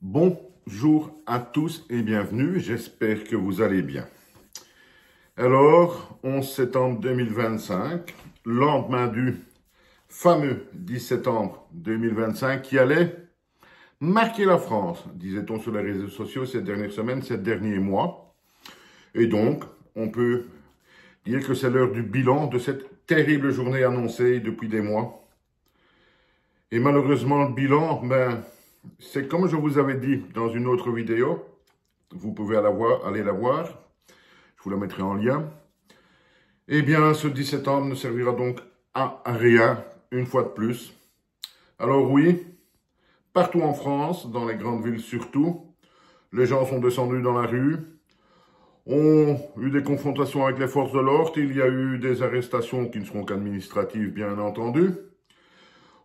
Bonjour à tous et bienvenue, j'espère que vous allez bien. Alors, 11 septembre 2025, lendemain du fameux 10 septembre 2025 qui allait marquer la France, disait-on sur les réseaux sociaux ces dernières semaines, ces derniers mois. Et donc, on peut dire que c'est l'heure du bilan de cette terrible journée annoncée depuis des mois. Et malheureusement, le bilan, c'est comme je vous avais dit dans une autre vidéo, vous pouvez aller la voir, je vous la mettrai en lien. Eh bien, ce 10 septembre ne servira donc à rien, une fois de plus. Alors oui, partout en France, dans les grandes villes surtout, les gens sont descendus dans la rue, ont eu des confrontations avec les forces de l'ordre, il y a eu des arrestations qui ne seront qu'administratives, bien entendu.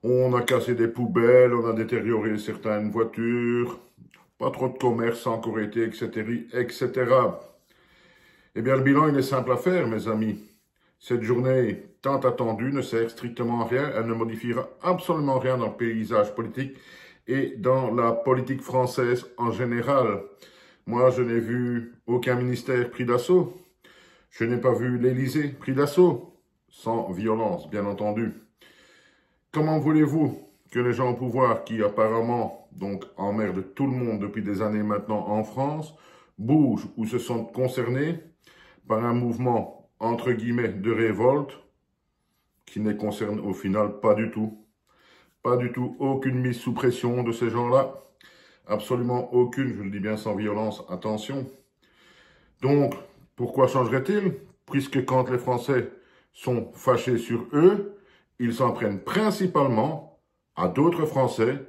On a cassé des poubelles, on a détérioré certaines voitures, pas trop de commerce a encore été, etc. Eh bien, le bilan, il est simple à faire, mes amis. Cette journée tant attendue ne sert strictement à rien, elle ne modifiera absolument rien dans le paysage politique et dans la politique française en général. Moi, je n'ai vu aucun ministère pris d'assaut. Je n'ai pas vu l'Élysée pris d'assaut, sans violence, bien entendu. Comment voulez-vous que les gens au pouvoir, qui apparemment donc emmerdent tout le monde depuis des années maintenant en France, bougent ou se sentent concernés par un mouvement, entre guillemets, de révolte, qui ne les concerne au final pas du tout. Pas du tout, aucune mise sous pression de ces gens-là. Absolument aucune, je le dis bien sans violence, attention. Donc, pourquoi changerait-il? Puisque quand les Français sont fâchés sur eux, ils s'en prennent principalement à d'autres Français,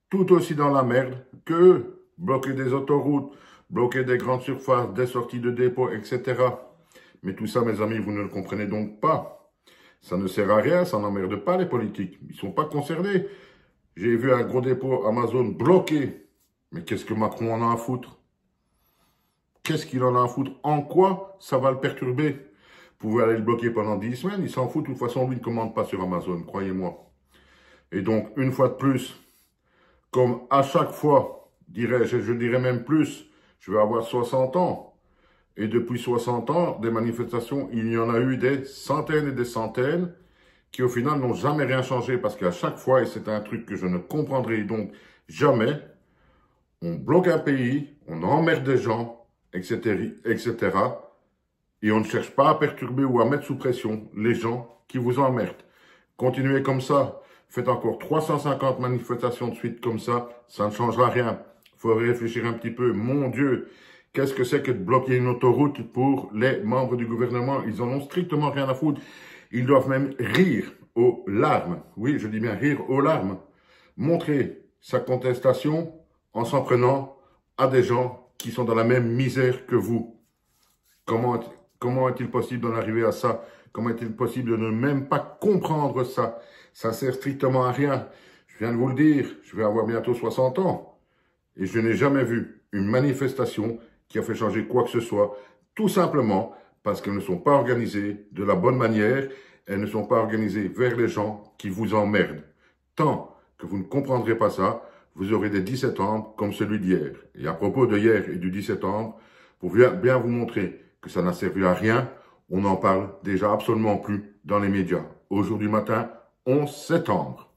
tout aussi dans la merde qu'eux. Bloquer des autoroutes, bloquer des grandes surfaces, des sorties de dépôts, etc. Mais tout ça, mes amis, vous ne le comprenez donc pas. Ça ne sert à rien, ça n'emmerde pas les politiques. Ils ne sont pas concernés. J'ai vu un gros dépôt Amazon bloqué. Mais qu'est-ce que Macron en a à foutre? Qu'est-ce qu'il en a à foutre? En quoi ça va le perturber? Vous pouvez aller le bloquer pendant 10 semaines, il s'en fout. De toute façon, lui ne commande pas sur Amazon, croyez-moi. Et donc, une fois de plus, comme à chaque fois, je dirais même plus, je vais avoir 60 ans. Et depuis 60 ans, des manifestations, il y en a eu des centaines et des centaines qui, au final, n'ont jamais rien changé. Parce qu'à chaque fois, et c'est un truc que je ne comprendrai donc jamais, on bloque un pays, on emmerde des gens, etc., etc., et on ne cherche pas à perturber ou à mettre sous pression les gens qui vous emmerdent. Continuez comme ça. Faites encore 350 manifestations de suite comme ça ne changera rien. Il faut réfléchir un petit peu. Mon Dieu, qu'est-ce que c'est que de bloquer une autoroute pour les membres du gouvernement? Ils en ont strictement rien à foutre. Ils doivent même rire aux larmes. Oui, je dis bien rire aux larmes. Montrer sa contestation en s'en prenant à des gens qui sont dans la même misère que vous. Comment est-il possible d'en arriver à ça? Comment est-il possible de ne même pas comprendre ça? Ça sert strictement à rien. Je viens de vous le dire, je vais avoir bientôt 60 ans. Et je n'ai jamais vu une manifestation qui a fait changer quoi que ce soit. Tout simplement parce qu'elles ne sont pas organisées de la bonne manière. Elles ne sont pas organisées vers les gens qui vous emmerdent. Tant que vous ne comprendrez pas ça, vous aurez des 10 septembre comme celui d'hier. Et à propos de hier et du 10 septembre, pour bien vous montrer que ça n'a servi à rien, on n'en parle déjà absolument plus dans les médias. Aujourd'hui matin, 11 septembre.